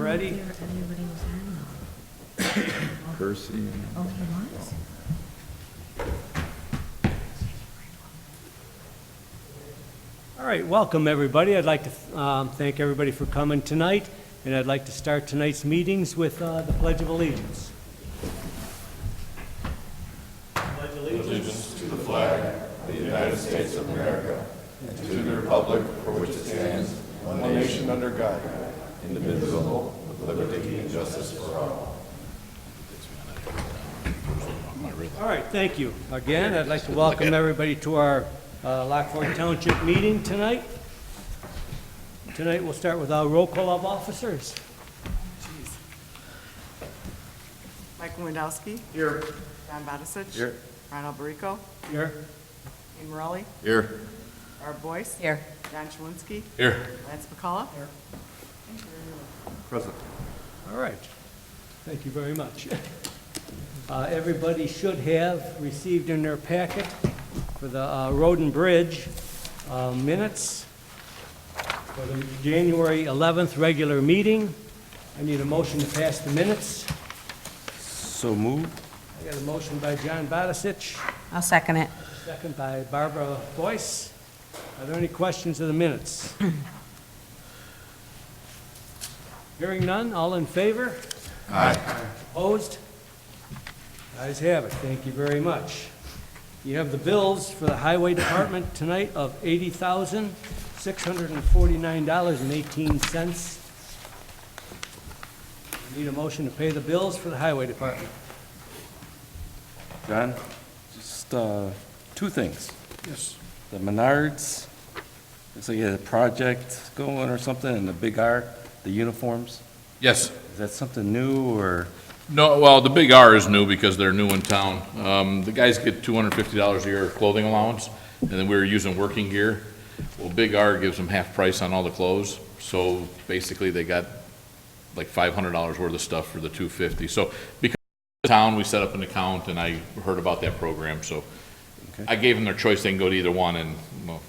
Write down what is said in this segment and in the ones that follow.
ready? Everybody was on though. Percy. Oh, he was? All right, welcome everybody. I'd like to thank everybody for coming tonight, and I'd like to start tonight's meetings with the Pledge of Allegiance. Pledge allegiance. To the flag of the United States of America and to the republic for which it stands, one nation under God, indivisible, with liberty and justice for all. All right, thank you. Again, I'd like to welcome everybody to our Lockport Township meeting tonight. Tonight we'll start with our roll call of officers. Michael Wendowski. Here. John Badisich. Here. Ron Alberico. Here. Ian Morelli. Here. Barb Boyce. Here. John Shalinski. Here. Lance McCullough. Present. All right. Thank you very much. Everybody should have received in their packet for the Road and Bridge minutes for the January 11th regular meeting. I need a motion to pass the minutes. So moved. I got a motion by John Badisich, I'll second it. second by Barbara Boyce. Are there any questions of the minutes? Hearing none, all in favor? Aye. Opposed? Ayes have it. Thank you very much. You have the bills for the Highway Department tonight of $80,649.18. Need a motion to pay the bills for the Highway Department. John, just two things. Yes. The Menards, looks like you had a project going or something, and the Big R, the uniforms. Yes. Is that something new, or? No, well, the Big R is new because they're new in town. The guys get $250 a year clothing allowance, and then we were using working gear. Well, Big R gives them half price on all the clothes, so basically they got like $500 worth of stuff for the $250. So because of town, we set up an account, and I heard about that program, so Okay. I gave them their choice. They can go to either one, and, well,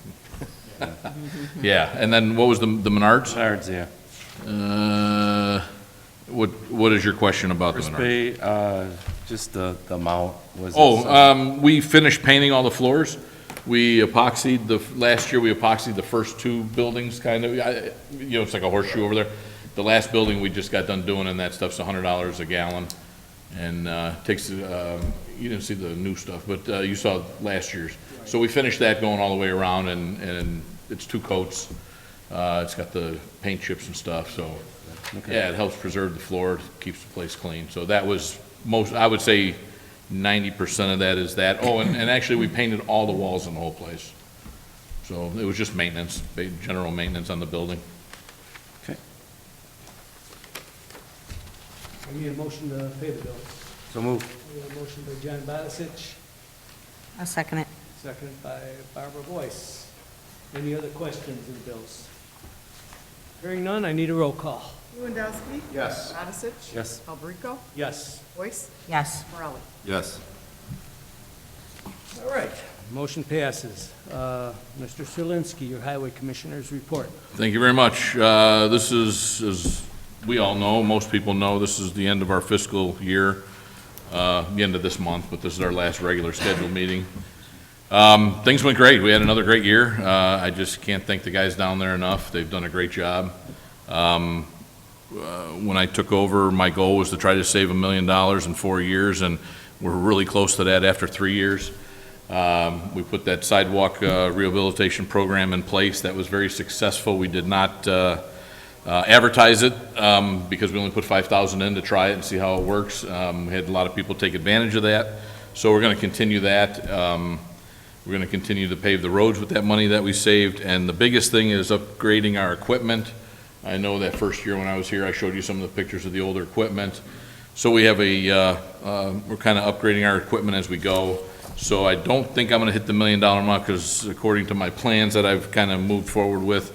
yeah. And then what was the Menards? Menards, yeah. What is your question about the First Menards? pay, just the amount, was it? We finished painting all the floors. We epoxied last year we epoxied the first two buildings, kind of, it's like a horseshoe over there. The last building we just got done doing, and that stuff's $100 a gallon. And takes, you didn't see the new stuff, but you saw last year's. So we finished that going all the way around, and it's two coats. It's got the paint chips and stuff, so, yeah, it helps preserve the floor, keeps the place clean. So that was I would say 90% of that is that. Oh, and actually, we painted all the walls in the whole place. So it was just maintenance, general maintenance on the building. Okay, I need a motion to pay the bills. so moved. We have a motion by John Badisich, I'll second it. seconded by Barbara Boyce. Any other questions of the bills? Hearing none, I need a roll call. Wendowski. Yes. Badisich. Yes. Alberico. Yes. Boyce. Yes. Morelli. Yes. All right, motion passes. Mr. Shalinski, your Highway Commissioner's report. Thank you very much. This is, as we all know, most people know, this is the end of our fiscal year, the end of this month, but this is our last regular scheduled meeting. Things went great. We had another great year. I just can't thank the guys down there enough. They've done a great job. When I took over, my goal was to try to save $1 million in 4 years, and we're really close to that after 3 years. We put that sidewalk rehabilitation program in place. That was very successful. We did not advertise it because we only put $5,000 in to try it and see how it works. We had a lot of people take advantage of that, so we're going to continue that. We're going to continue to pave the roads with that money that we saved, and the biggest thing is upgrading our equipment. I know that first year when I was here, I showed you some of the pictures of the older equipment. So we have we're kind of upgrading our equipment as we go. So I don't think I'm going to hit the $1 million mark, because according to my plans that I've kind of moved forward with,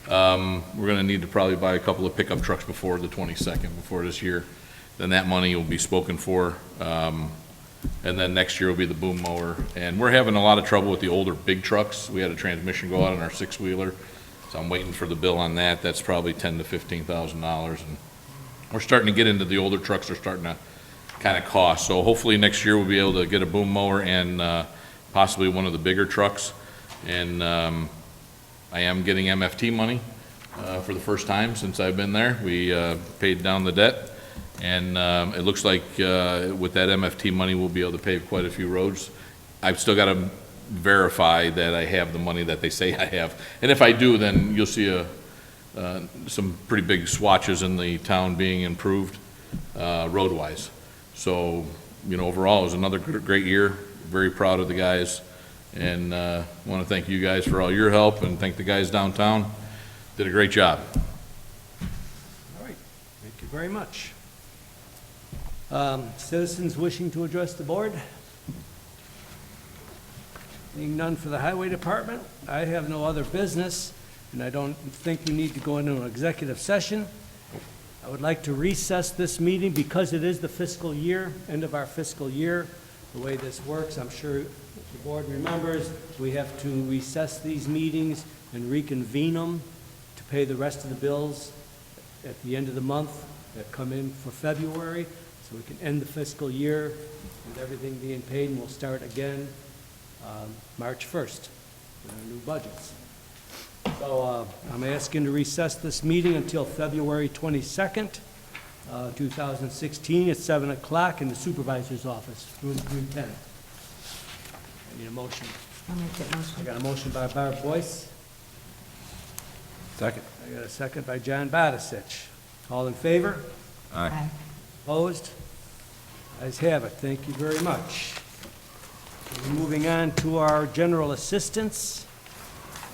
we're going to need to probably buy a couple of pickup trucks before the 22nd, before this year. Then that money will be spoken for. And then next year will be the boom mower. And we're having a lot of trouble with the older big trucks. We had a transmission go out on our six-wheeler, so I'm waiting for the bill on that. That's probably $10,000 to $15,000. And we're starting to get into the older trucks are starting to kind of cost. So hopefully next year we'll be able to get a boom mower and possibly one of the bigger trucks. And I am getting MFT money for the first time since I've been there. We paid down the debt, and it looks like with that MFT money, we'll be able to pave quite a few roads. I've still got to verify that I have the money that they say I have. And if I do, then you'll see some pretty big swatches in the town being improved road-wise. So, you know, overall, it was another great year. Very proud of the guys. And want to thank you guys for all your help and thank the guys downtown. Did a great job. All right, thank you very much. Citizens wishing to address the board? Being none for the highway department, I have no other business, and I don't think we need to go into an executive session. I would like to recess this meeting because it is the fiscal year, end of our fiscal year. The way this works, I'm sure the board remembers, we have to recess these meetings and reconvene them to pay the rest of the bills at the end of the month that come in for February, so we can end the fiscal year with everything being paid, and we'll start again March 1st with our new budgets. So I'm asking to recess this meeting until February 22nd, 2016 at 7 o'clock in the supervisor's office, room 310. I need a motion. I'll make that I motion. got a motion by Barb Boyce. Second. I got a second by John Badisich. All in favor? Aye. Opposed? Ayes have it. Thank you very much. We're moving on to our general assistance.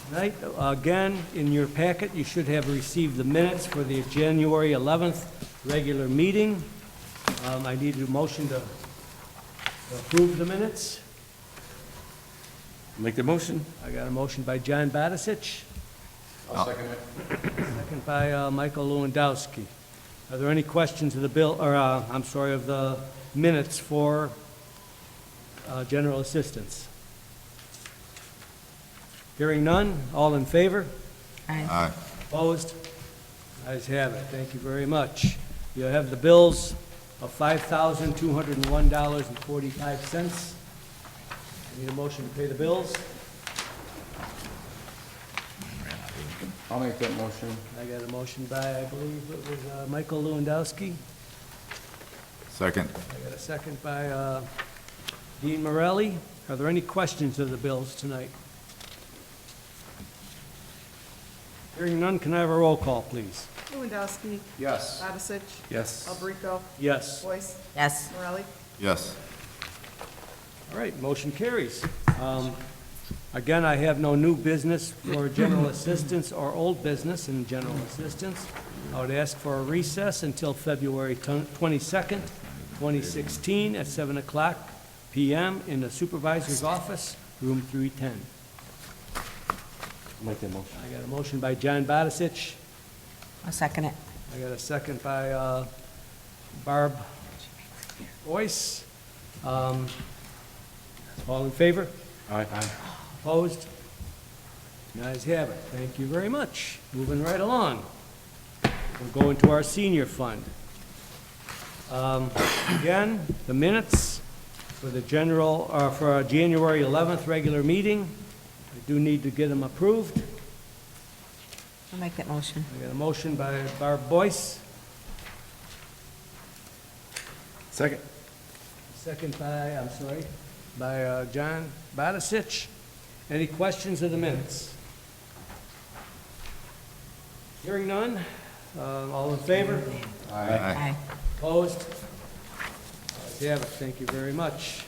Tonight, again, in your packet, you should have received the minutes for the January 11th regular meeting. I need a motion to approve the minutes. Make the motion. I got a motion by John Badisich, I'll second it. second by Michael Lewandowski. Are there any questions of the bill, or, I'm sorry, of the minutes for general assistance? Hearing none, all in favor? Aye. Aye. Opposed? Ayes have it. Thank you very much. You have the bills of $5,201.45. Need a motion to pay the bills? I'll make that motion. I got a motion by, I believe it was Michael Lewandowski. Second. I got a second by Dean Morelli. Are there any questions of the bills tonight? Hearing none, can I have a roll call, please? Lewandowski. Yes. Badisich. Yes. Albrico. Yes. Boyce. Yes. Morelli. Yes. All right, motion carries. Again, I have no new business for general assistance or old business in general assistance. I would ask for a recess until February 22nd, 2016, at 7 o'clock p.m. in the supervisor's office, room 310. Make that motion. I got a motion by John Badisich. I'll second it. I got a second by Barb Boyce. All in favor? Aye. Opposed? The ayes have it. Thank you very much. Moving right along. We're going to our senior fund. Again, the minutes for the general, for our January 11th regular meeting. I do need to get them approved. I'll make that motion. I got a motion by Barb Boyce, Second. second by, by John Badisich. Any questions of the minutes? Hearing none. All in favor? Aye. Opposed? Ayes have it. Thank you very much.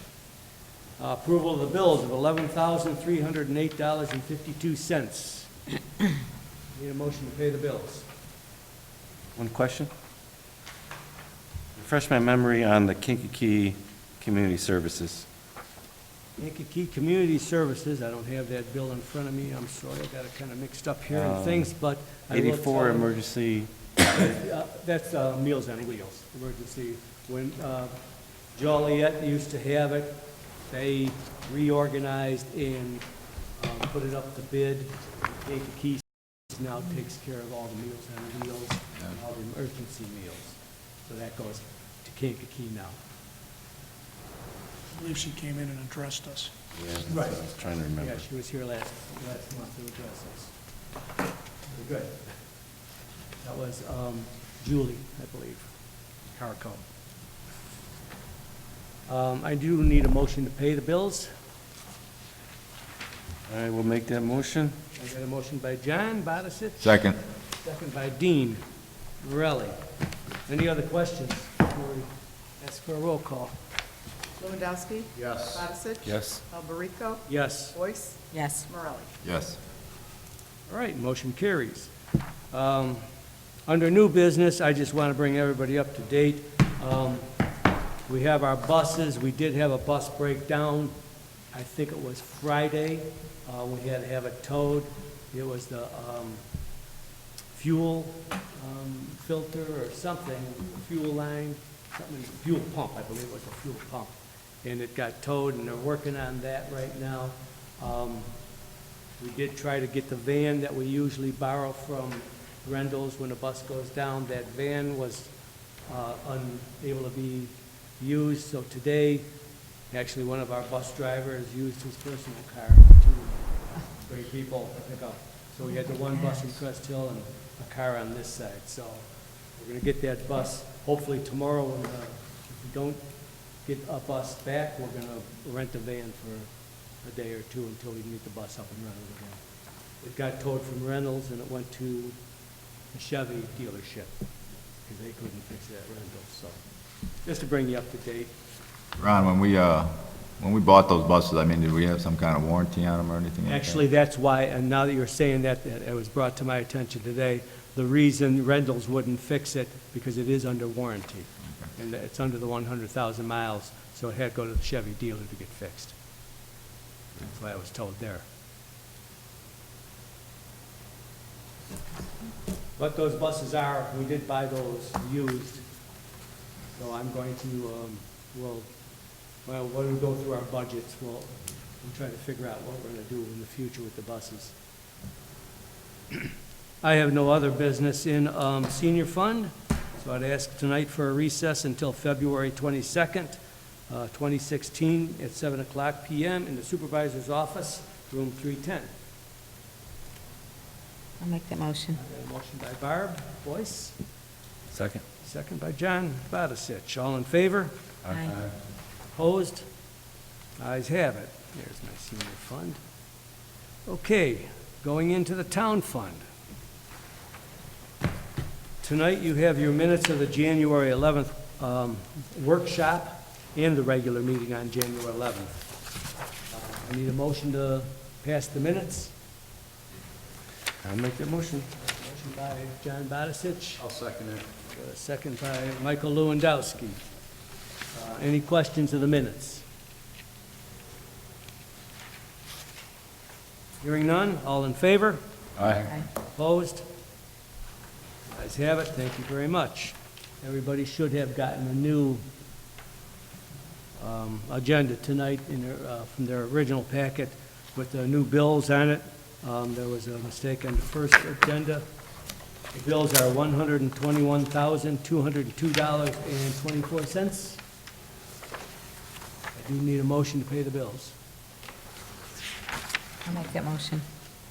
Approval of the bills of $11,308.52. Need a motion to pay the bills. One question. Refresh my memory on the Kankakee Community Services. Kankakee Community Services, I don't have that bill in front of me, I'm sorry, I got it kind of mixed up here and things, but I will 84 tell- emergency. That's Meals on Wheels, emergency. When Joliet used to have it, they reorganized and put it up to bid. Kankakee now takes care of all the Meals on Wheels and all the emergency meals. So that goes to Kankakee now. I believe she came in and addressed us. Yeah, Right. I was trying to remember. Yeah, she was here last month to address us. Very good. That was Julie, I believe, Carco. I do need a motion to pay the bills. All right, we'll make that motion. I got a motion by John Barisic, Second. second by Dean Morelli. Any other questions before we ask for a roll call? Lewandowski. Yes. Odisich. Yes. Alberico. Yes. Boyce. Yes. Morelli. Yes. All right, motion carries. Under new business, I just want to bring everybody up to date. We have our buses. We did have a bus breakdown. I think it was Friday. We had to have it towed. It was the fuel filter or something, fuel line, something, fuel pump, I believe it was a fuel pump. And it got towed, and they're working on that right now. We did try to get the van that we usually borrow from Rendell's when the bus goes down. That van was unable to be used, so today, actually, one of our bus drivers used his personal car to bring people to pick up. So we had the one bus in Crest Hill and a car on this side. So we're gonna get that bus, hopefully tomorrow, when, if we don't get a bus back, we're gonna rent a van for a day or two until we can get the bus up and running again. It got towed from Reynolds and it went to the Chevy dealership, because they couldn't fix it at Reynolds, so, just to bring you up to date. Ron, when we bought those buses, I mean, did we have some kind of warranty on them or anything like that? Actually, that's why, and now that you're saying that, that it was brought to my attention today, the reason Reynolds wouldn't fix it, because it is under warranty. And it's under the 100,000 miles, so it had to go to the Chevy dealer to get fixed. That's why I was told there. But those buses are, we did buy those used, so I'm going to, when we go through our budgets, we'll try to figure out what we're gonna do in the future with the buses. I have no other business in senior fund, so I'd ask tonight for a recess until February 22nd, 2016, at 7 o'clock p.m. in the supervisor's office, room 310. I'll make that motion. I got a motion by Barb Boyce, Second. second by John Barisic. All in favor? Aye. Opposed? Ayes have it. There's my senior fund. Okay, going into the town fund. Tonight, you have your minutes of the January 11th workshop and the regular meeting on January 11th. I need a motion to pass the minutes. I'll make that motion. Motion by John Barisic, I'll second it. second by Michael Lewandowski. Any questions of the minutes? Hearing none, all in favor? Aye. Opposed? Ayes have it, thank you very much. Everybody should have gotten a new agenda tonight in their, from their original packet with the new bills on it. There was a mistake on the first agenda. The bills are $121,202.24. I do need a motion to pay the bills. I'll make that motion.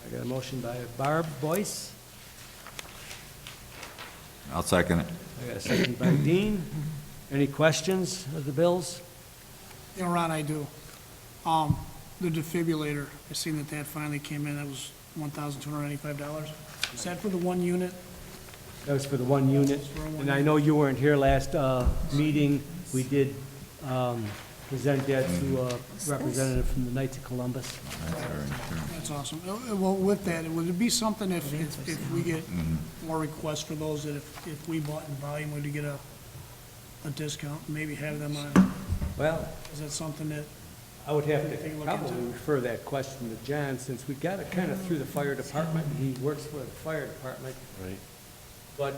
I got a motion by Barb Boyce. I'll second it. I got a second by Dean. Any questions of the bills? Yeah, Ron, I do. The defibrillator, I seen that finally came in, that was $1,295. Is that for the one unit? That was for the one unit. And I know you weren't here last meeting. We did present that to a representative from the Knights of Columbus. That's awesome. Well, with that, would it be something if we get more requests for those, that if we bought in volume, would you get a discount, maybe have them on? Well, Is that something that, I would have Take a to look probably into it. refer that question to John, since we got it kind of through the fire department. He works for the fire department. Right. But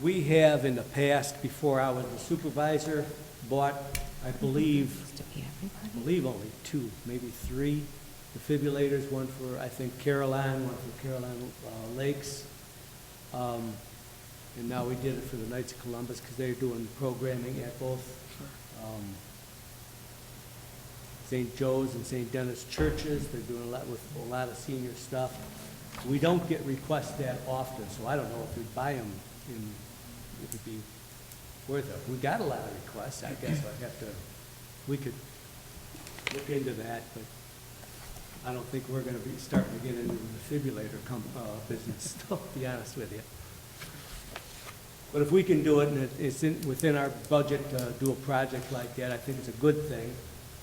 we have in the past, before I was the supervisor, bought, I believe, Used to be everybody. only two, maybe three defibrillators, one for, I think, Caroline, one for Caroline Lakes. And now we did it for the Knights of Columbus because they're doing programming at both St. Joe's and St. Dennis churches. They're doing a lot of senior stuff. We don't get requests that often, so I don't know if we'd buy them if it'd be worth it. We got a lot of requests, I guess we could look into that, but I don't think we're gonna be starting to get into the defibrillator business, to be honest with you. But if we can do it and it's within our budget to do a project like that, I think it's a good thing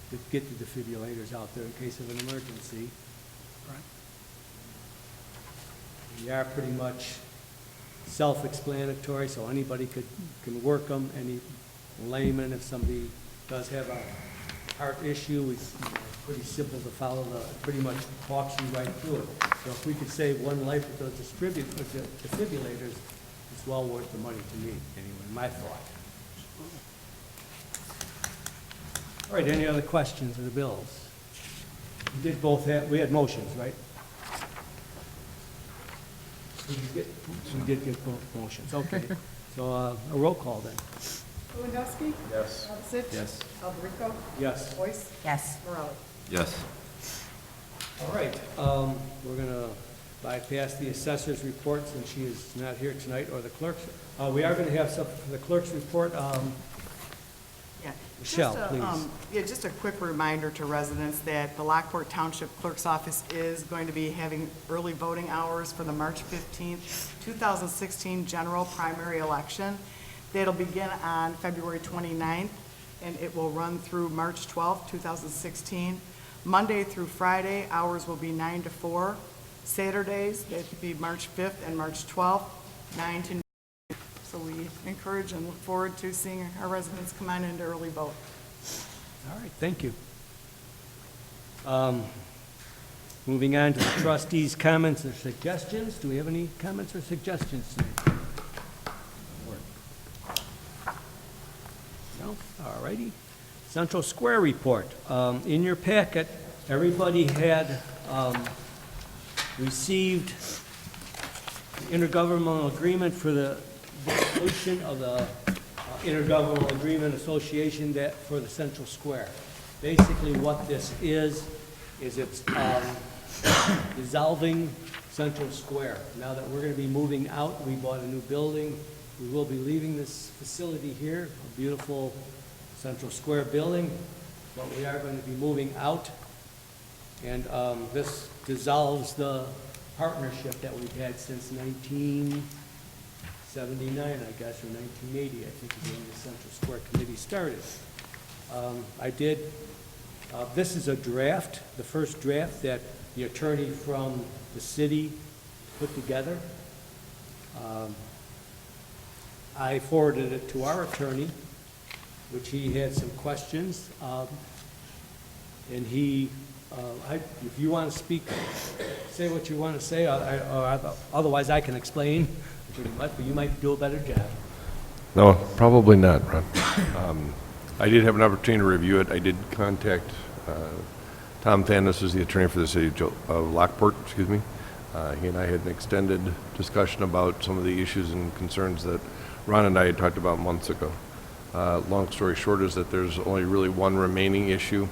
to get the defibrillators out there in case of an emergency. Right. They are pretty much self-explanatory, so anybody can work them. Any layman, if somebody does have a heart issue, it's pretty simple to follow. Pretty much walks you right through it. So if we could save one life with those defibrillators, it's well worth the money to me, anyway, my thought. All right, any other questions of the bills? We had motions, right? We did get both motions, okay. So a roll call then. Lewandowski? Yes. Alves? Yes. Alvarico? Yes. Boyce? Yes. Morelli? Yes. All right, we're gonna bypass the assessor's report since she is not here tonight, or the clerk's. We are gonna have something for the clerk's report. Yeah. Michelle, Just a, please. Yeah, just a quick reminder to residents that the Lockport Township Clerk's Office is going to be having early voting hours for the March 15th, 2016 general primary election. That'll begin on February 29th, and it will run through March 12th, 2016. Monday through Friday, hours will be 9 to 4. Saturdays, that could be March 5th and March 12th, 9 to noon. So we encourage and look forward to seeing our residents come on in to early vote. All right, thank you. Moving on to the trustees' comments or suggestions. Do we have any comments or suggestions tonight? No? All righty. Central Square report. In your packet, everybody had received the intergovernmental agreement for the dissolution of the Intergovernmental Agreement Association for the Central Square. Basically what this is it's dissolving Central Square. Now that we're going to be moving out, we bought a new building. We will be leaving this facility here, a beautiful Central Square building, but we are going to be moving out. And this dissolves the partnership that we've had since 1979, I guess, or 1980, I think is when the Central Square Committee started. This is a draft, the first draft that the attorney from the city put together. I forwarded it to our attorney, which he had some questions, and he, if you want to speak, say what you want to say, otherwise I can explain pretty much, but you might do a better job. No, probably not, Ron. I did have an opportunity to review it. I did contact Tom Thanos, who's the attorney for the city of Lockport, excuse me. He and I had an extended discussion about some of the issues and concerns that Ron and I had talked about months ago. Long story short is that there's only really one remaining issue,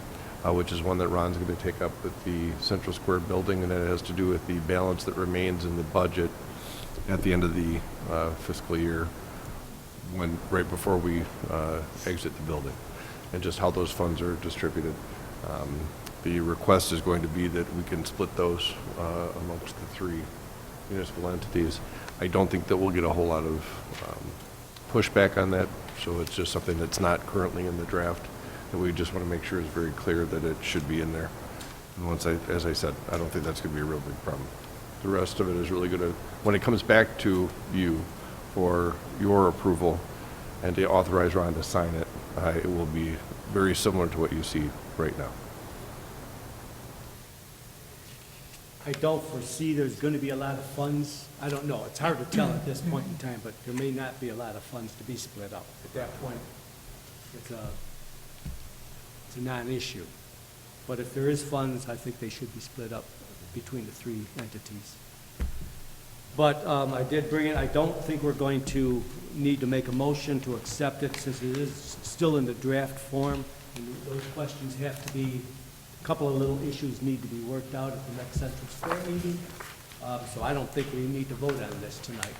which is one that Ron's going to take up with the Central Square building, and that has to do with the balance that remains in the budget at the end of the fiscal year, right before we exit the building, and just how those funds are distributed. The request is going to be that we can split those amongst the three municipal entities. I don't think that we'll get a whole lot of pushback on that, so it's just something that's not currently in the draft, and we just want to make sure it's very clear that it should be in there. And as I said, I don't think that's going to be a real big problem. The rest of it is really going to, when it comes back to you for your approval and to authorize Ron to sign it, it will be very similar to what you see right now. I don't foresee there's going to be a lot of funds. I don't know. It's hard to tell at this point in time, but there may not be a lot of funds to be split up. At that point, it's a non-issue. But if there is funds, I think they should be split up between the three entities. But I did bring it, I don't think we're going to need to make a motion to accept it since it is still in the draft form. And those questions have to be, a couple of little issues need to be worked out at the next Central Square meeting. So I don't think we need to vote on this tonight.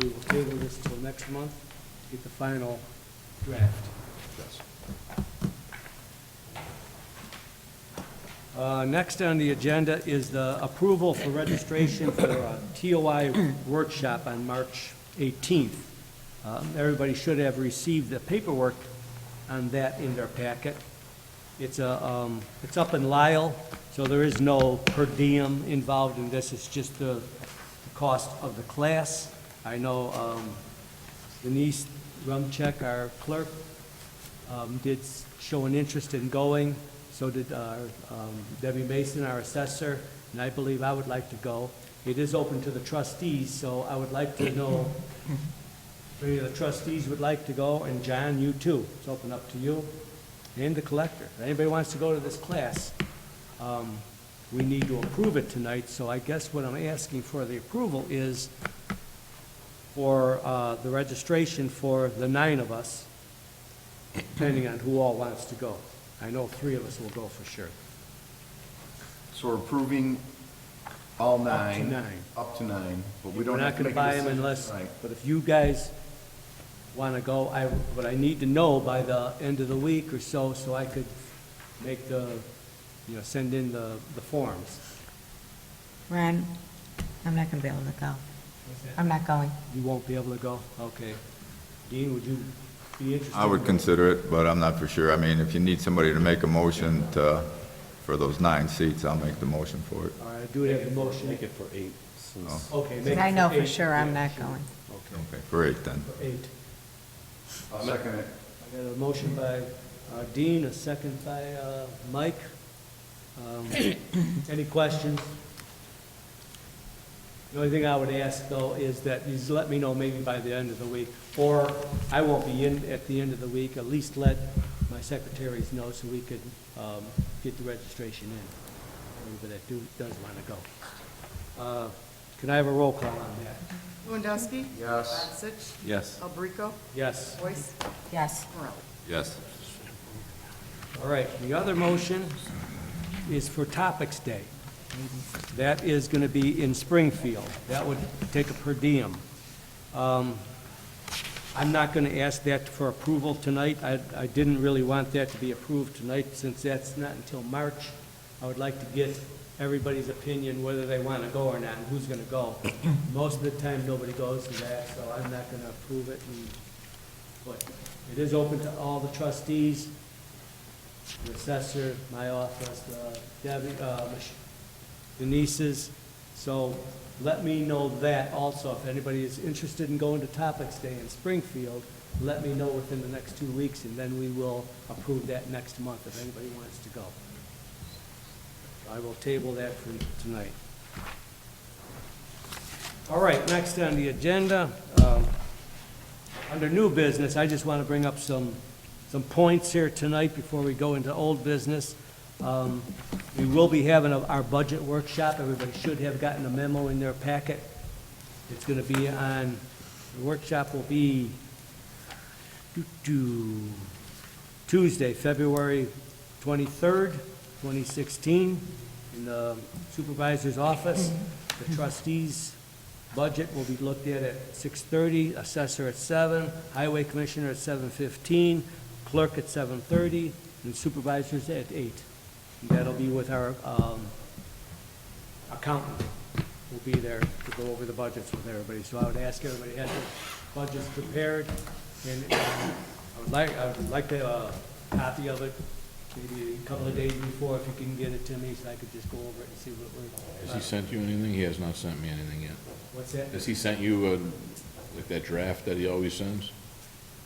We will table this till next month, to get the final draft. Next on the agenda is the approval for registration for a TOI workshop on March 18th. Everybody should have received the paperwork on that in their packet. It's up in Lyle, so there is no per diem involved in this. It's just the cost of the class. I know Denise Rumchek, our clerk, did show an interest in going. So did Debbie Mason, our assessor, and I believe I would like to go. It is open to the trustees, so I would like to know if any of the trustees would like to go, and John, you too. It's open up to you and the collector. If anybody wants to go to this class, we need to approve it tonight, so I guess what I'm asking for the approval is for the registration for the 9 of us, depending on who all wants to go. I know 3 of us will go for sure. So we're approving all Up to 9. 9. Up to 9, but we We're don't not have to gonna make a buy them decision unless, tonight. but if you guys wanna go, but I need to know by the end of the week or so, so I could make send in the forms. Ron, I'm not gonna be able to go. I'm not going. You won't be able to go? Okay. Dean, would you be interested? I would consider it, but I'm not for sure. I mean, if you need somebody to make a motion for those 9 seats, I'll make the motion for it. All right, I do have a motion. Make it for 8, since Okay, make Because it I know for for 8. sure I'm Yeah, not sure. going. Okay, Okay, for 8 then. for 8. I'll second it. I got a motion by Dean, a second by Mike. Any questions? The only thing I would ask, though, is that you just let me know maybe by the end of the week, or I won't be in at the end of the week, at least let my secretaries know so we could get the registration in, anybody that does want to go. Can I have a roll call on that? Lewandowski? Yes. Radisich? yes. Albrico? Yes. Boyce? Yes. Morel? Yes. All right, the other motion is for Topics Day. That is going to be in Springfield. That would take a per diem. I'm not going to ask that for approval tonight. I didn't really want that to be approved tonight since that's not until March. I would like to get everybody's opinion whether they want to go or not and who's going to go. Most of the time, nobody goes to that, so I'm not going to approve it. But it is open to all the trustees, the assessor, my office, Debbie, Denise's. So let me know that also. If anybody is interested in going to Topics Day in Springfield, let me know within the next 2 weeks, and then we will approve that next month if anybody wants to go. I will table that for tonight. All right, next on the agenda, under new business, I just want to bring up some points here tonight before we go into old business. We will be having our budget workshop. Everybody should have gotten a memo in their packet. It's going to be on, the workshop will be Tuesday, February 23rd, 2016, in the supervisor's office. The trustees' budget will be looked at 6:30, assessor at 7, highway commissioner at 7:15, clerk at 7:30, and supervisors at 8. And that'll be with our accountant. Will be there to go over the budgets with everybody. So I would ask everybody to have their budgets prepared, and I would like to have a copy of it, maybe a couple of days before, if you can get it to me, so I could just go over it and see what we're. Has he sent you anything? He has not sent me anything yet. What's that? Has he sent you, like that draft that he always sends?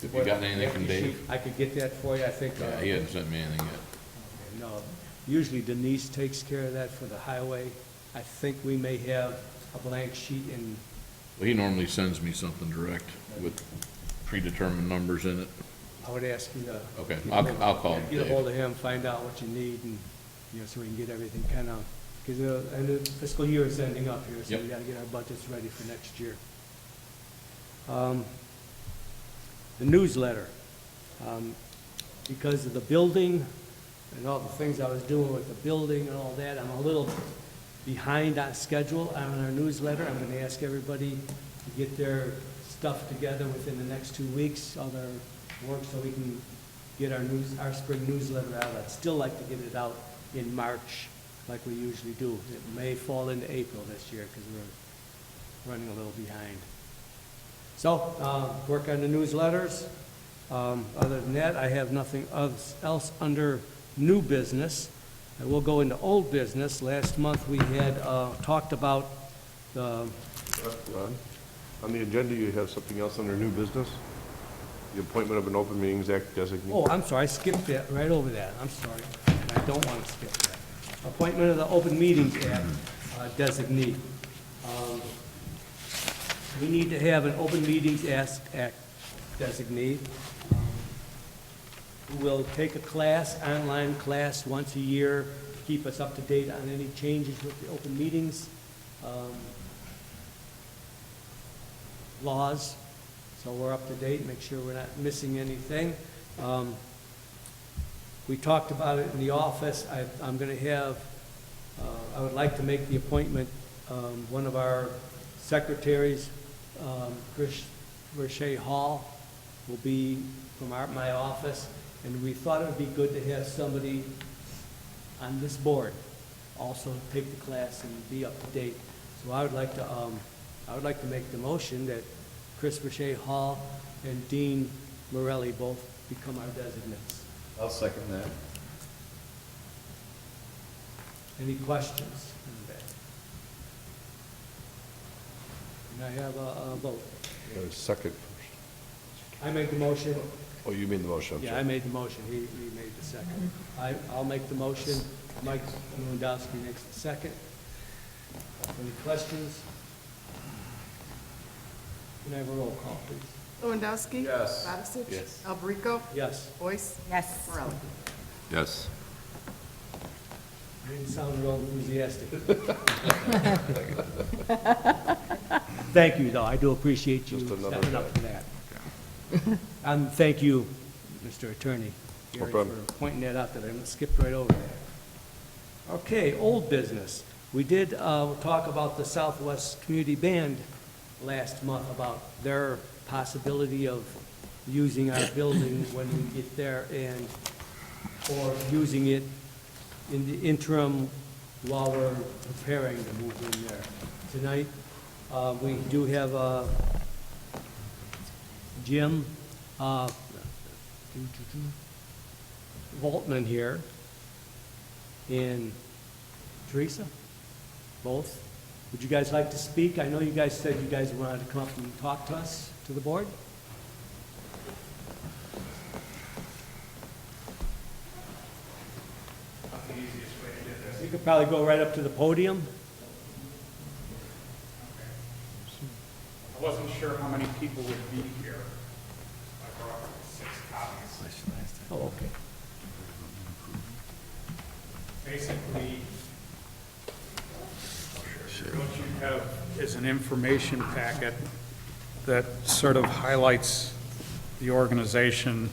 Have you gotten anything from Dave? I could get that for you, I think. Yeah, he hasn't sent me anything yet. Okay, no, usually Denise takes care of that for the highway. I think we may have a blank sheet in, Well, he normally sends me something direct with predetermined numbers in it. I would ask you to. Okay, get I'll hold- call Get a Dave. hold of him, find out what you need, and, so we can get everything kind of because the fiscal year is ending up here, so we Yep. gotta get our budgets ready for next year. The newsletter, because of the building and all the things I was doing with the building and all that, I'm a little behind on schedule on our newsletter. I'm gonna ask everybody to get their stuff together within the next 2 weeks, all their work, so we can get our spring newsletter out. I'd still like to get it out in March, like we usually do. It may fall into April this year, because we're running a little behind. So, work on the newsletters. Other than that, I have nothing else under new business. I will go into old business. Last month, we had talked about the, Ron, on the agenda, you have something else under new business? The appointment of an Open Meetings Act designee? oh, I'm sorry, I skipped that, right over that. I'm sorry. I don't want to skip that. Appointment of the Open Meetings Act designee. We need to have an Open Meetings Act designee who will take a class, online class, once a year, to keep us up to date on any changes with the open meetings laws, so we're up to date, make sure we're not missing anything. We talked about it in the office. I'm going to have, I would like to make the appointment, one of our secretaries, Chris Verche Hall, will be from my office, and we thought it would be good to have somebody on this board also take the class and be up to date. So I would like to make the motion that Chris Verche Hall and Dean Morelli both become our designates. I'll second that. Any questions on that? Can I have a vote? Second first. I make the motion. Oh, you made the motion, I'm Yeah, sorry. I made the motion. He made the second. I'll make the motion. Mike Lewandowski makes the second. Any questions? Can I have a roll call, please? Lewandowski? Yes. Mattison? Yes. Alberico? Yes. Boyce? Yes. Morelli? Yes. I didn't sound real enthusiastic. Thank you, though. I do appreciate you Just another stepping up guy. for that. And thank you, Mr. Attorney, Gary, problem. for pointing that out, that I skipped right over that. Okay, old business. We did talk about the Southwest Community Band last month, about their possibility of using our building when we get there, and, or using it in the interim while we're preparing to move in there. Tonight, we do have Jim Voltman here, and Teresa, both. Would you guys like to speak? I know you guys said you guys wanted to come up and talk to us, to the board. You could probably go right up to the podium. I wasn't sure how many people would be here. I brought 6 copies. Oh, okay. Basically, what you have is an information packet that sort of highlights the organization.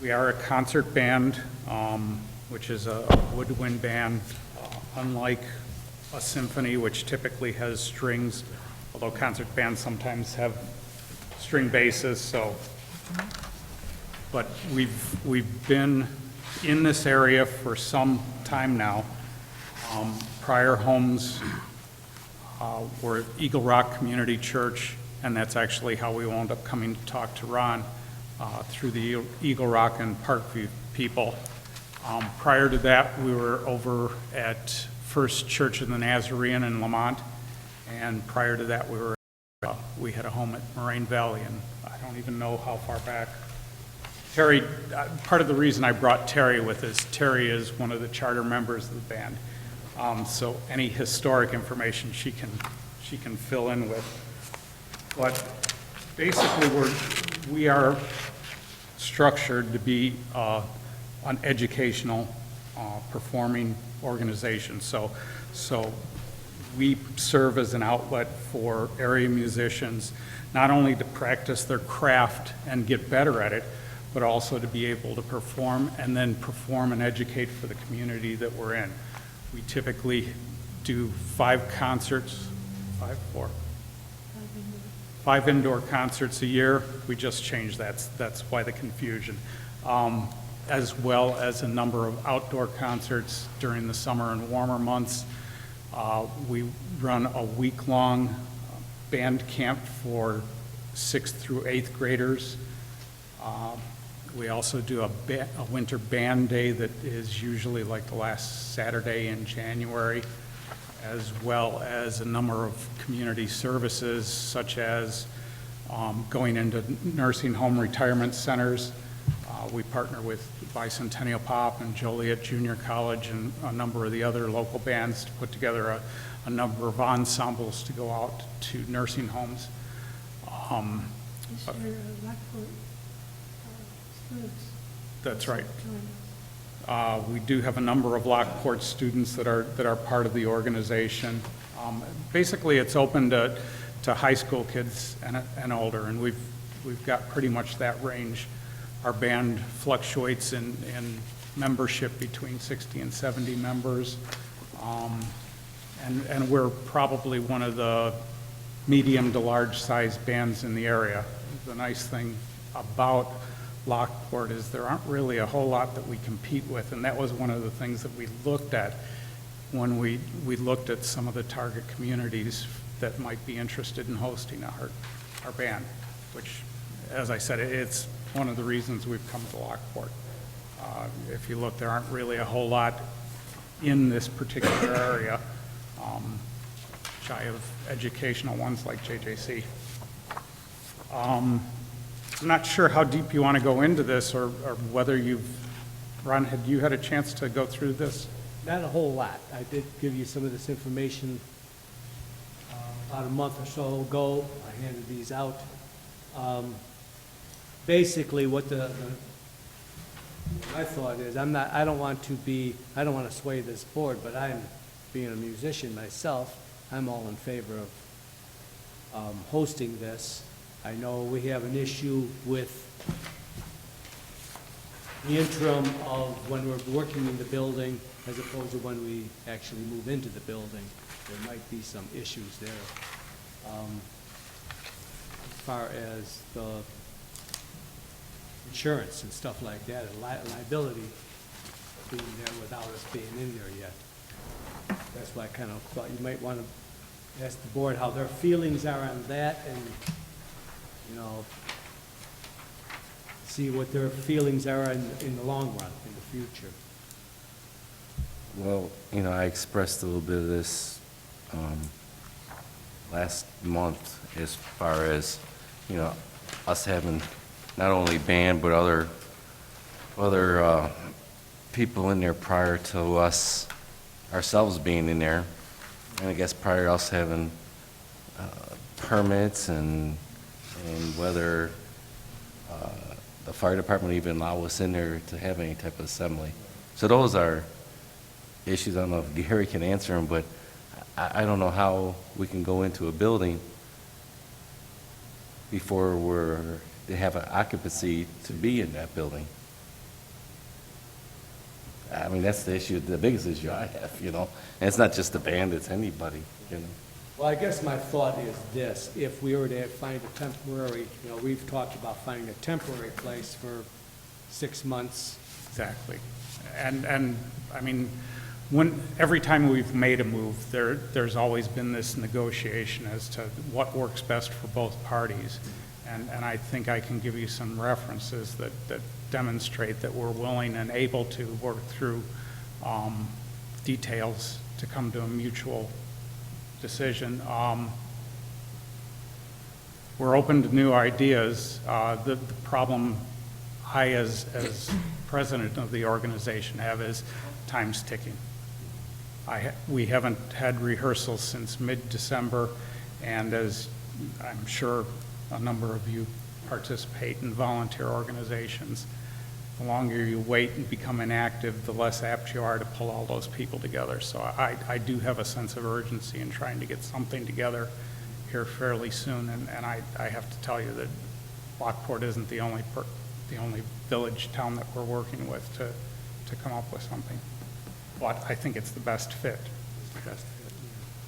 We are a concert band, which is a woodwind band, unlike a symphony, which typically has strings, although concert bands sometimes have string basses, so. But we've been in this area for some time now. Prior homes were Eagle Rock Community Church, and that's actually how we wound up coming to talk to Ron, through the Eagle Rock and Parkview people. Prior to that, we were over at First Church of the Nazarene in Lamont, and prior to that, we had a home at Moraine Valley, and I don't even know how far back. Terry, part of the reason I brought Terry with is Terry is one of the charter members of the band, so any historic information she can fill in with. But basically, we are structured to be an educational, performing organization. So we serve as an outlet for area musicians, not only to practice their craft and get better at it, but also to be able to perform and then perform and educate for the community that we're in. We typically do 5 indoor concerts a year. We just changed that. That's why the confusion. As well as a number of outdoor concerts during the summer and warmer months. We run a week-long band camp for 6th through 8th graders. We also do a winter band day that is usually like the last Saturday in January, as well as a number of community services such as going into nursing home retirement centers. We partner with Bicentennial Pop and Joliet Junior College and a number of the other local bands to put together a number of ensembles to go out to nursing homes. That's right. We do have a number of Lockport students that are part of the organization. Basically, it's open to high school kids and older, and we've got pretty much that range. Our band fluctuates in membership between 60 and 70 members, and we're probably one of the medium to large size bands in the area. The nice thing about Lockport is there aren't really a whole lot that we compete with, and that was one of the things that we looked at when we looked at some of the target communities that might be interested in hosting our band, which, as I said, it's one of the reasons we've come to Lockport. If you look, there aren't really a whole lot in this particular area, shy of educational ones like JJC. I'm not sure how deep you want to go into this, or whether Ron, had you had a chance to go through this? Not a whole lot. I did give you some of this information about a month or so ago. I handed these out. Basically, what my thought is, I don't want to sway this board, but being a musician myself, I'm all in favor of hosting this. I know we have an issue with the interim of when we're working in the building as opposed to when we actually move into the building. There might be some issues there. As far as the insurance and stuff like that, and liability being there without us being in there yet. That's why I kind of thought you might want to ask the board how their feelings are on that, and, see what their feelings are in the long run, in the future. Well, I expressed a little bit of this last month as far as, us having not only band, but other people in there prior to us, ourselves being in there. And I guess prior to us having permits and whether the fire department even allow us in there to have any type of assembly. So those are issues. I don't know if Gary can answer them, but I don't know how we can go into a building before they have an occupancy to be in that building. I mean, that's the issue, the biggest issue I have, And it's not just the band, it's anybody, Well, I guess my thought is this: if we were to find a temporary, we've talked about finding a temporary place for 6 months. Exactly. And I mean, every time we've made a move, there's always been this negotiation as to what works best for both parties. And I think I can give you some references that demonstrate that we're willing and able to work through details to come to a mutual decision. We're open to new ideas. The problem I, as president of the organization, have is time's ticking. We haven't had rehearsals since mid-December, and as I'm sure a number of you participate in volunteer organizations. The longer you wait and become inactive, the less apt you are to pull all those people together. So I do have a sense of urgency in trying to get something together here fairly soon, and I have to tell you that Lockport isn't the only village town that we're working with to come up with something. But I think it's the best fit.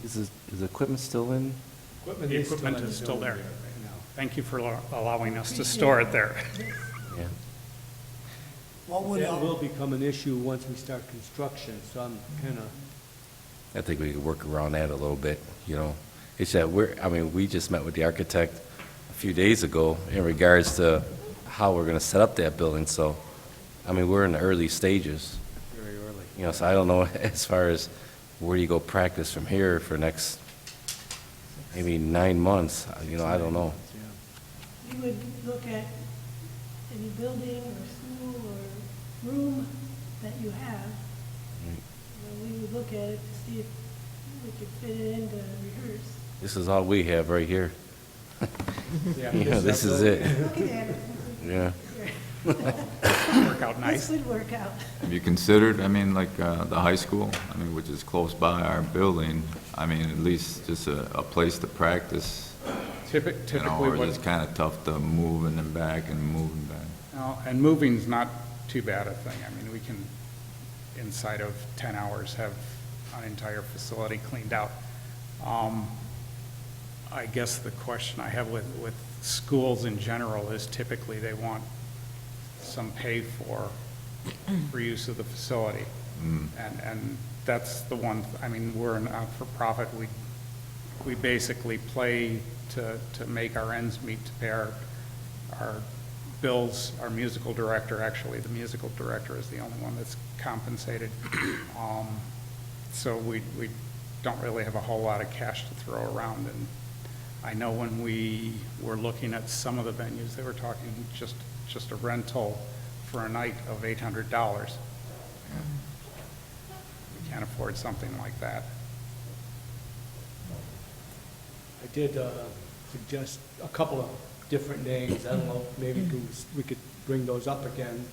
Is the equipment still in? The equipment is still there. right now. Thank you for allowing us to store it there. Yeah. What would, That will become an issue once we start construction, so I'm kind of, I think we could work around that a little bit, you know. It's that we just met with the architect a few days ago in regards to how we're going to set up that building, so, we're in the early stages, very early. you know, so I don't know as far as where you go practice from here for next maybe 9 months, I don't know. We would look at any building or school or room that you have. We would look at it to see if we could fit it in to rehearse. This is all we have right here. Yeah, You know, this is it. Looking at it. Yeah. Work out This nice. would work out. Have you considered, like, the high school, which is close by our building, at least just a place to practice, Typically, or what, is it kind of tough to move and then back and move and back? and moving's not too bad a thing. We can, inside of 10 hours, have an entire facility cleaned out. I guess the question I have with schools in general is typically they want some pay for use of the facility. And that's the one, we're a not-for-profit. We basically play to make our ends meet, to pay our bills. Our musical director, actually, the musical director is the only one that's compensated. So we don't really have a whole lot of cash to throw around. And I know when we were looking at some of the venues, they were talking just a rental for a night of $800. We can't afford something like that. I did suggest a couple of different names. I don't know, maybe we could bring those up again.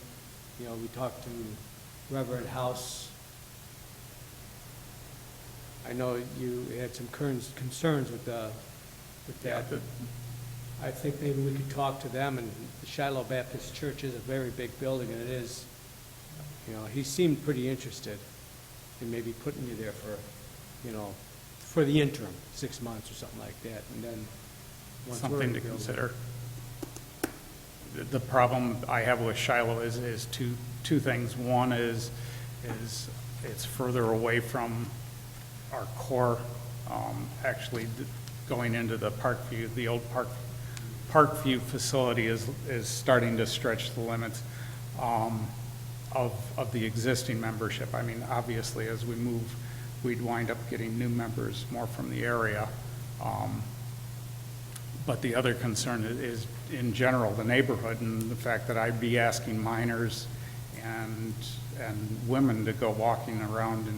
We talked to Reverend House. I know you had some concerns with that. I think maybe we could talk to them, and the Shiloh Baptist Church is a very big building, and it is, he seemed pretty interested in maybe putting you there for the interim, 6 months or something like that, and then once we're in Something the to building. consider. The problem I have with Shiloh is two things. One is it's further away from our core, actually going into the Parkview. The old Parkview facility is starting to stretch the limits of the existing membership. Obviously, as we move, we'd wind up getting new members more from the area. But the other concern is, in general, the neighborhood, and the fact that I'd be asking minors and women to go walking around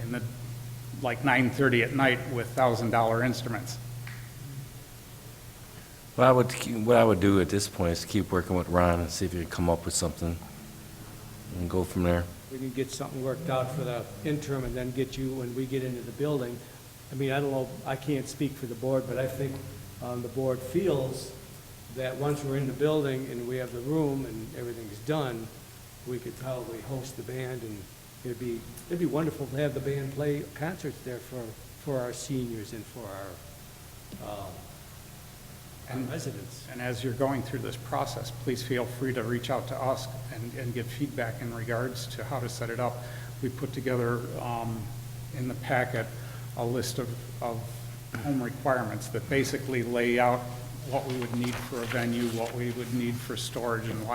in the, like 9:30 at night with $1,000 instruments. What I would do at this point is keep working with Ron and see if you can come up with something and go from there. We can get something worked out for the interim and then get you, when we get into the building. I don't know, I can't speak for the board, but I think the board feels that once we're in the building and we have the room and everything's done, we could probably host the band, and it'd be wonderful to have the band play concerts there for our seniors and for our residents. And as you're going through this process, please feel free to reach out to us and give feedback in regards to how to set it up. We put together in the packet a list of home requirements that basically lay out what we would need for a venue, what we would need for storage and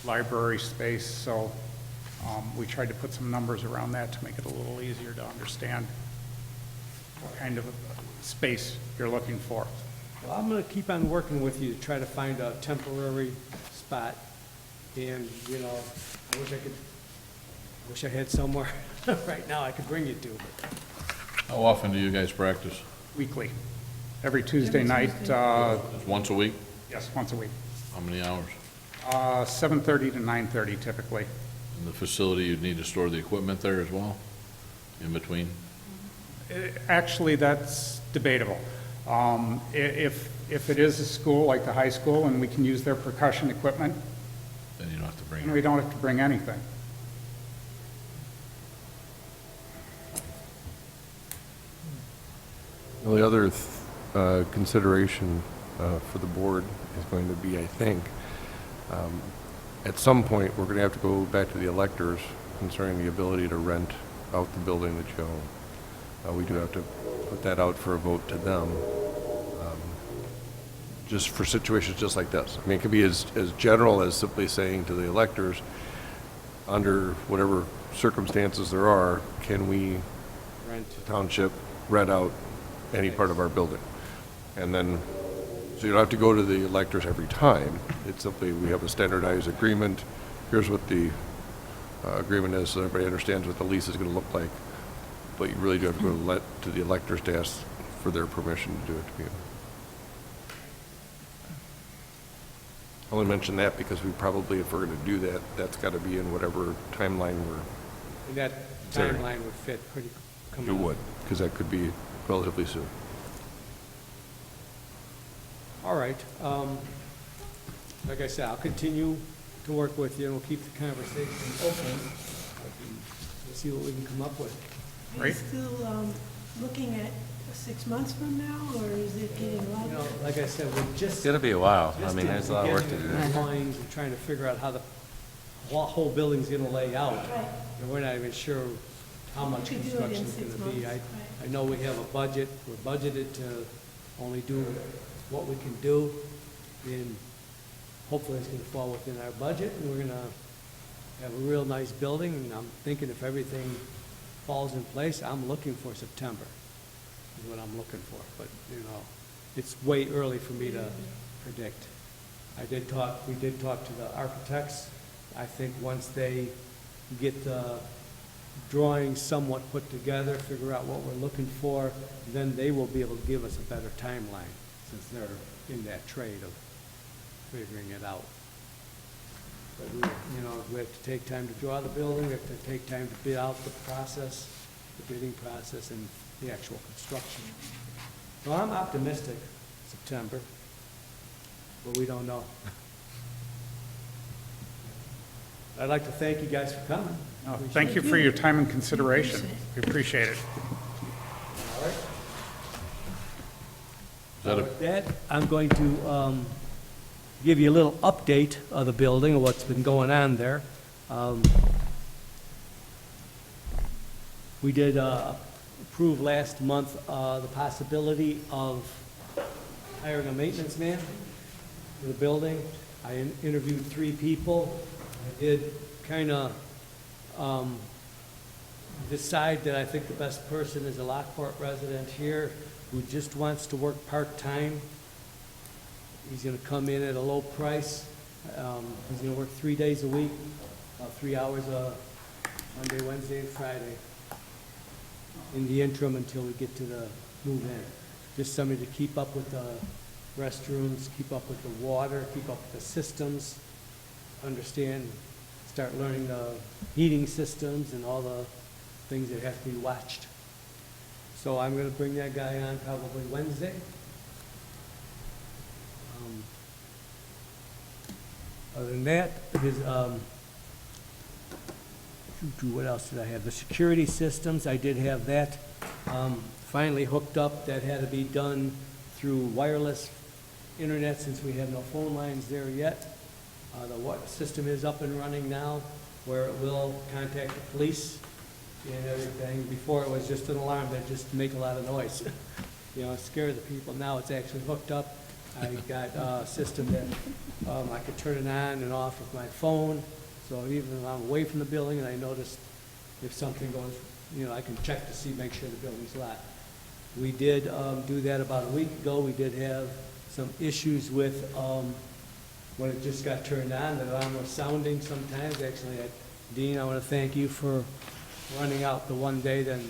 library space. So we tried to put some numbers around that to make it a little easier to understand what kind of space you're looking for. Well, I'm going to keep on working with you to try to find a temporary spot. And, I wish I had somewhere right now I could bring you to. But How often do you guys practice? Weekly. Every Tuesday night, Once a week? Yes, once a week. How many hours? 7:30 to 9:30 typically. In the facility, you'd need to store the equipment there as well, in between? Actually, that's debatable. If it is a school like the high school and we can use their percussion equipment, Then you don't have to bring then it. we don't have to bring anything. The only other consideration for the board is going to be, I think, at some point, we're going to have to go back to the electors concerning the ability to rent out the building that you own. We do have to put that out for a vote to them, just for situations just like this. I mean, it could be as general as simply saying to the electors, under whatever circumstances there are, can we, Rent. township, rent out any part of our building? And then, so you don't have to go to the electors every time. It's simply, we have a standardized agreement. Here's what the agreement is, so everybody understands what the lease is going to look like. But you really do have to go to the electors to ask for their permission to do it to begin with. I only mention that because we probably, if we're going to do that, that's got to be in whatever timeline we're, And that Sorry. timeline would fit pretty. it would, because that could be relatively soon. All right. Like I said, I'll continue to work with you, and we'll keep the conversation open. We'll see what we can come up with. Are you Right. still looking at 6 months from now, or is it getting You know, lighter? like I said, we're It's just. gonna be a while. I just mean, in there's a the lot of work to beginning do. of the drawings and trying to figure out how the whole building's gonna lay out. Right. And we're not even sure how much You could do it in construction's 6 gonna be. months, I know we have a budget, we're budgeted to only do what we can do, and hopefully it's gonna fall within our budget, and we're gonna have a real nice building, and I'm thinking if everything falls in place, I'm looking for September, is what I'm looking for, but, you know, it's way early for me to predict. We did talk to the architects. I think once they get the drawings somewhat put together, figure out what we're looking for, then they will be able to give us a better timeline, since they're in that trade of figuring it out. But we, you know, we have to take time to draw the building, we have to take time to bid out the process, the bidding process, and the actual construction. So I'm optimistic, September, but we don't know. I'd like to thank you guys for coming. No, Thank you for your time and consideration. We appreciate it. All right. Is that a- With that, I'm going to give you a little update of the building, of what's been going on there. We did approve last month the possibility of hiring a maintenance man for the building. I interviewed 3 people. I did kind of decide that I think the best person is a Lockport resident here who just wants to work part-time. He's going to come in at a low price. He's going to work 3 days a week, 3 hours Monday, Wednesday, and Friday in the interim until we get to the move-in. Just somebody to keep up with the restrooms, keep up with the water, keep up with the systems, understand, start learning the heating systems and all the things that have to be watched. So I'm going to bring that guy on probably Wednesday. Other than that, what else did I have? The security systems, I did have that finally hooked up. That had to be done through wireless internet since we have no phone lines there yet. The system is up and running now, where it will contact the police and everything. Before it was just an alarm that just make a lot of noise, you know, scare the people. Now it's actually hooked up. I got a system that I could turn it on and off with my phone. So even if I'm away from the building and I notice if something goes, you know, I can check to see, make sure the building's locked. We did do that about a week ago. We did have some issues with when it just got turned on, the alarm was sounding sometimes. Actually, Dean, I want to thank you for running out the one day that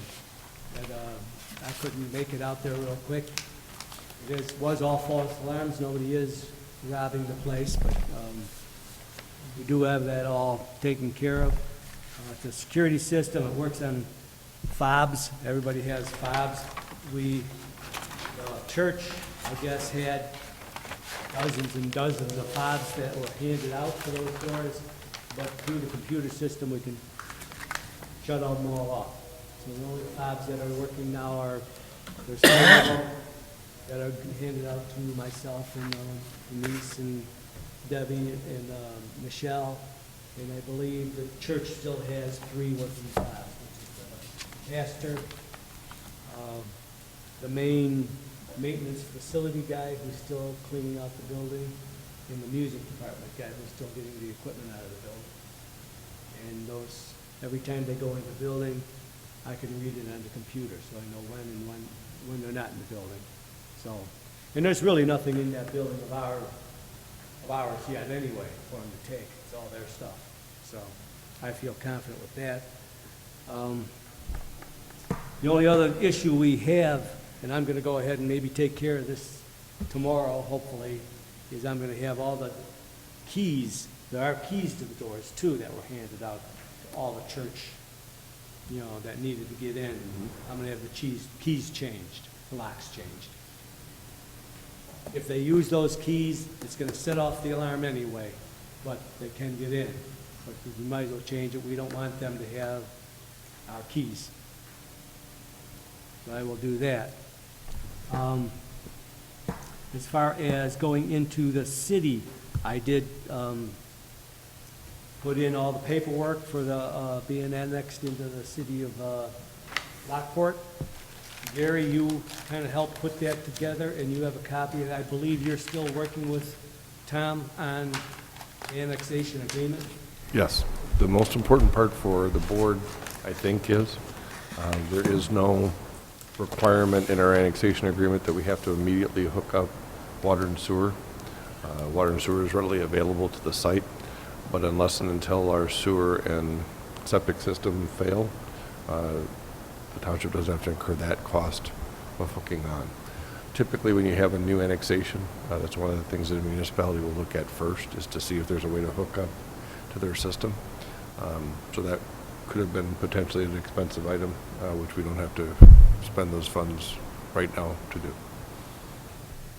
I couldn't make it out there real quick. It was all false alarms. Nobody is robbing the place, but we do have that all taken care of. It's a security system, it works on fobs, everybody has fobs. The church, I guess, had dozens and dozens of fobs that were handed out for those doors, but through the computer system, we can shut them all off. So the only fobs that are working now there's 4 of them that are handed out to myself and Denise and Debbie and Michelle, and I believe the church still has 3 working fobs, which is the pastor, the main maintenance facility guy who's still cleaning out the building, and the music department guy who's still getting the equipment out of the building. And those, every time they go in the building, I can read it on the computer, so I know when they're not in the building. So, and there's really nothing in that building of ours yet anyway for them to take. It's all their stuff. So I feel confident with that. The only other issue we have, and I'm going to go ahead and maybe take care of this tomorrow, hopefully, is I'm going to have all the keys. There are keys to the doors, too, that were handed out to all the church, that needed to get in. I'm going to have the keys changed, the locks changed. If they use those keys, it's going to set off the alarm anyway, but they can get in. But we might as well change it. We don't want them to have our keys. So I will do that. As far as going into the city, I did put in all the paperwork for the being annexed into the city of Lockport. Gary, you kind of helped put that together, and you have a copy, and I believe you're still working with Tom on the annexation agreement? Yes. The most important part for the board, I think, is there is no requirement in our annexation agreement that we have to immediately hook up water and sewer. Water and sewer is readily available to the site, but unless and until our sewer and septic system fail, the township doesn't have to incur that cost of hooking on. Typically, when you have a new annexation, that's one of the things that a municipality will look at first, is to see if there's a way to hook up to their system. So that could have been potentially an expensive item, which we don't have to spend those funds right now to do.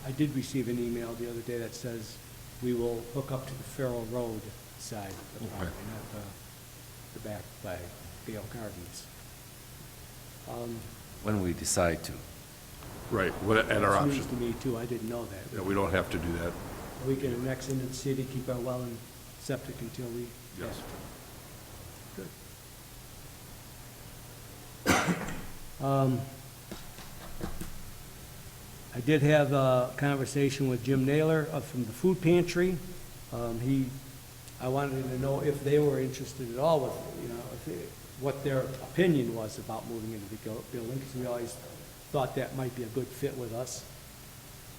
I did receive an email the other day that says we will hook up to the Farrell Road side of the property, not the back by Gale Gardens. When we decide to. Right, at our It's news option. to me, too. I didn't know that. Yeah, we don't have to do that. We can annex into the city, keep our well and septic until we Yes. Good. I did have a conversation with Jim Naylor from the food pantry. I wanted to know if they were interested at all with, what their opinion was about moving into the building, because we always thought that might be a good fit with us.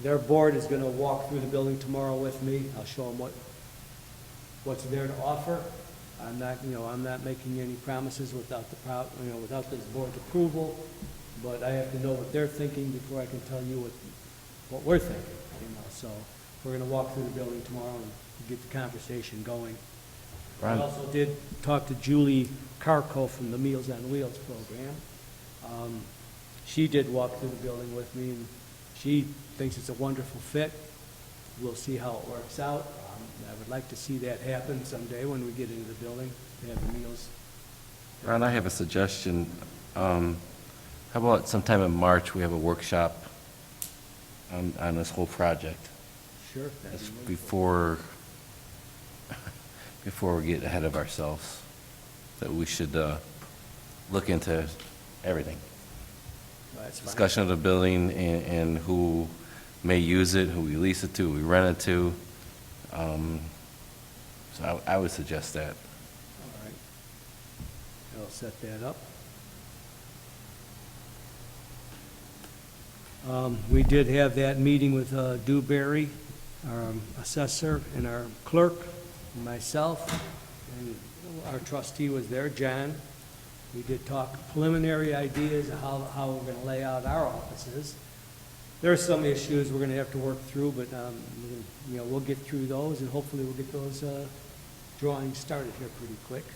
Their board is going to walk through the building tomorrow with me. I'll show them what's there to offer. I'm not making any promises without without this board's approval, but I have to know what they're thinking before I can tell you what we're thinking, So we're going to walk through the building tomorrow and get the conversation going. Ron? I also did talk to Julie Carco from the Meals on Wheels program. She did walk through the building with me, and she thinks it's a wonderful fit. We'll see how it works out. I would like to see that happen someday when we get into the building, to have the meals. Ron, I have a suggestion. How about sometime in March, we have a workshop on this whole project? Sure. that'd That's be wonderful. before we get ahead of ourselves, that we should look into everything. Well, that's fine. Discussion of the building and who may use it, who we lease it to, who we rent it to. So I would suggest that. All right. I'll set that up. We did have that meeting with Dewberry, our assessor, and our clerk, and myself, and our trustee was there, John. We did talk preliminary ideas of how we're going to lay out our offices. There are some issues we're gonna have to work through, but, we'll get through those, and hopefully we'll get those drawings started here pretty quick.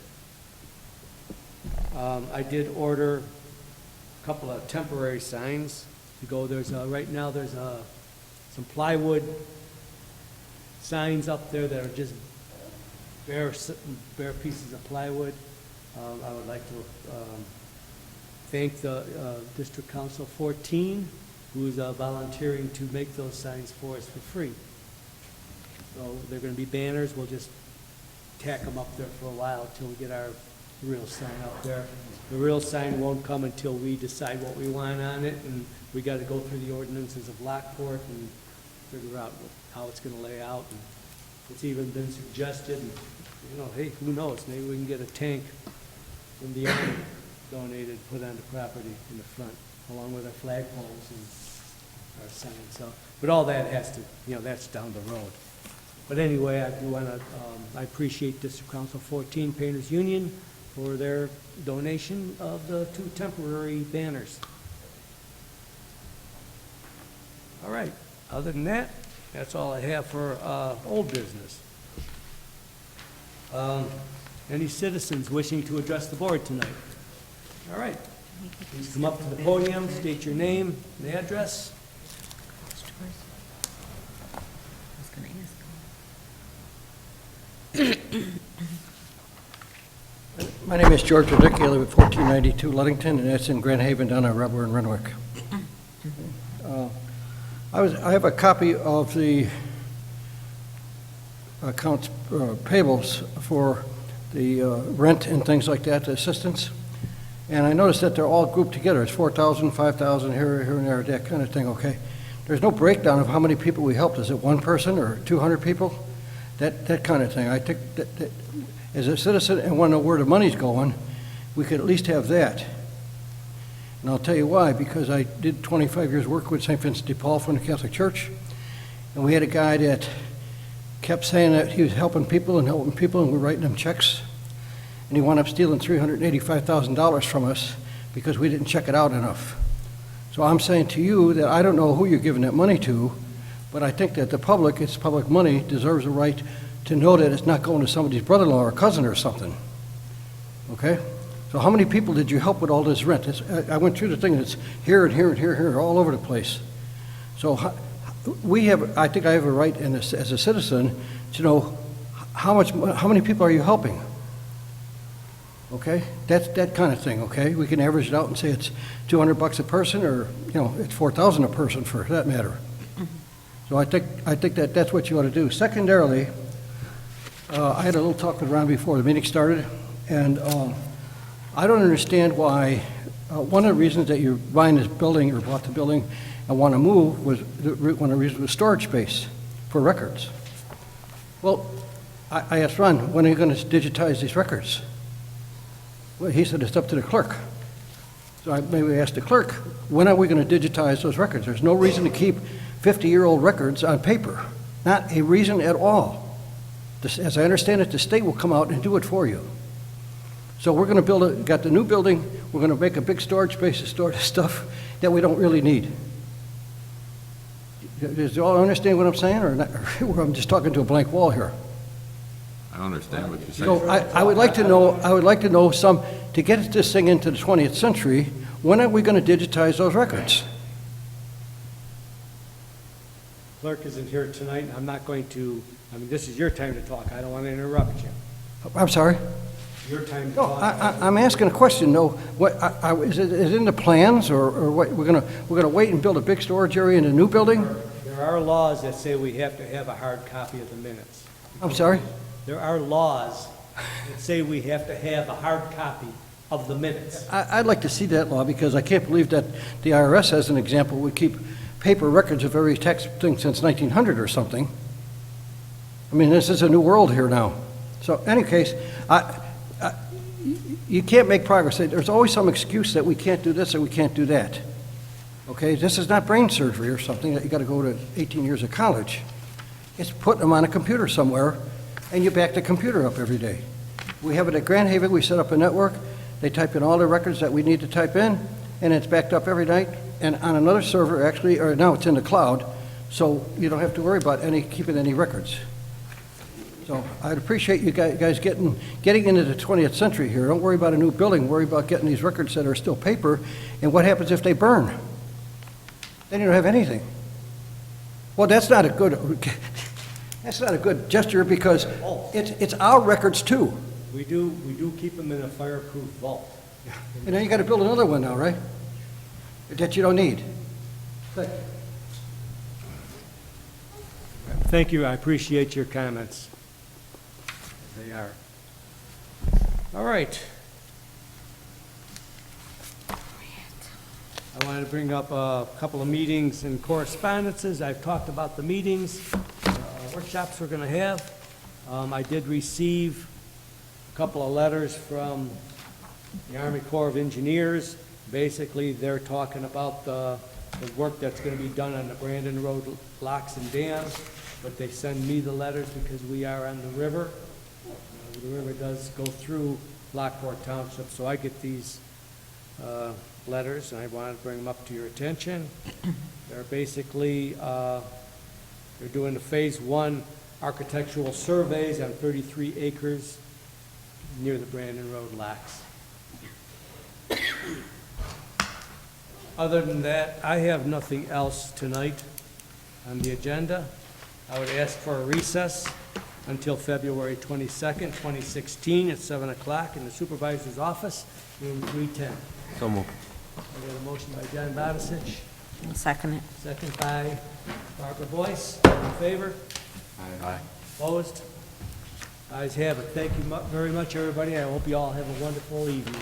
I did order a couple of temporary signs to go. Right now, there's some plywood signs up there that are just bare pieces of plywood. I would like to thank the District Council 14, who's volunteering to make those signs for us for free. So they're going to be banners. We'll just tack them up there for a while till we get our real sign up there. The real sign won't come until we decide what we want on it, and we got to go through the ordinances of Lockport and figure out how it's going to lay out. And it's even been suggested, hey, who knows? Maybe we can get a tank from the Army donated, put on the property in the front, along with our flagpoles and our signs. So, but all that has to, that's down the road. But anyway, I do want to, I appreciate District Council 14 Painters Union for their donation of the 2 temporary banners. All right, other than that, that's all I have for old business. Any citizens wishing to address the board tonight? All right, please come up to the podium, state your name and address. I was gonna ask. My name is George Radicki. I live at 1492 Ludington, and that's in Grand Haven down on Rubber and Renwick. I have a copy of the accounts payables for the rent and things like that, the assistance, and I noticed that they're all grouped together. It's 4,000, 5,000, here and there, that kind of thing, okay? There's no breakdown of how many people we helped. Is it one person or 200 people? That kind of thing. I think that as a citizen and want to know where the money's going, we could at least have that. And I'll tell you why, because I did 25 years work with St. Vincent de Paul from the Catholic Church, and we had a guy that kept saying that he was helping people, and we're writing them checks, and he wound up stealing $385,000 from us because we didn't check it out enough. So I'm saying to you that I don't know who you're giving that money to, but I think that the public, it's public money, deserves a right to know that it's not going to somebody's brother-in-law or cousin or something, okay? So how many people did you help with all this rent? I went through the thing, and it's here and here and here and here, all over the place. So I think I have a right as a citizen to know how many people are you helping? Okay, that's that kind of thing, okay? We can average it out and say it's $200 a person, or, it's $4,000 a person for that matter. So I think that's what you ought to do. Secondarily, I had a little talk with Ron before the meeting started, and I don't understand why, one of the reasons that you're buying this building or bought the building and want to move one of the reasons was storage space for records. Well, I asked Ron, when are you going to digitize these records? Well, he said it's up to the clerk. So I maybe asked the clerk, when are we going to digitize those records? There's no reason to keep 50-year-old records on paper. Not a reason at all. As I understand it, the state will come out and do it for you. So we're going to got the new building, we're going to make a big storage space to store the stuff that we don't really need. Does you all understand what I'm saying, or not? Or I'm just talking to a blank wall here? I understand what you're saying. So I would like to know to get this thing into the 20th century, when are we going to digitize those records? Clerk isn't here tonight, and I'm not going to, this is your time to talk. I don't want to interrupt you. I'm sorry? Your time to No, talk. I'm asking a question. No, what, is it in the plans, or what? We're gonna wait and build a big storage area in a new building? There are laws that say we have to have a hard copy of the minutes. I'm sorry? There are laws that say we have to have a hard copy of the minutes. I'd like to see that law, because I can't believe that the IRS, as an example, would keep paper records of every tax thing since 1900 or something. I mean, this is a new world here now. So, in any case, you can't make progress. There's always some excuse that we can't do this or we can't do that. Okay, this is not brain surgery or something that you got to go to 18 years of college. It's putting them on a computer somewhere, and you back the computer up every day. We have it at Grand Haven. We set up a network. They type in all the records that we need to type in, and it's backed up every night, and on another server, actually, or now it's in the cloud, so you don't have to worry about keeping any records. So I'd appreciate you guys getting into the 20th century here. Don't worry about a new building, worry about getting these records that are still paper, and what happens if they burn? Then you don't have anything. Well, that's not a good gesture, because it's our records too. We do keep them in a fireproof vault. And then you gotta build another one now, right? That you don't need. Thank you, I appreciate your comments. They are. All right. I wanted to bring up a couple of meetings and correspondences. I've talked about the meetings, workshops we're going to have. I did receive a couple of letters from the Army Corps of Engineers. Basically, they're talking about the work that's going to be done on the Brandon Road locks and dams, but they send me the letters because we are on the river. The river does go through Lockport Township, so I get these letters, and I wanted to bring them up to your attention. They're basically, they're doing the Phase 1 architectural surveys on 33 acres near the Brandon Road locks. Other than that, I have nothing else tonight on the agenda. I would ask for a recess until February 22nd, 2016, at 7 o'clock in the supervisor's office, room 310. So moved. I got a motion by John Bodisich, I'll second it. second by Barbara Boyce. All in favor? Aye. Opposed? Ayes have it. Thank you very much, everybody. I hope you all have a wonderful evening.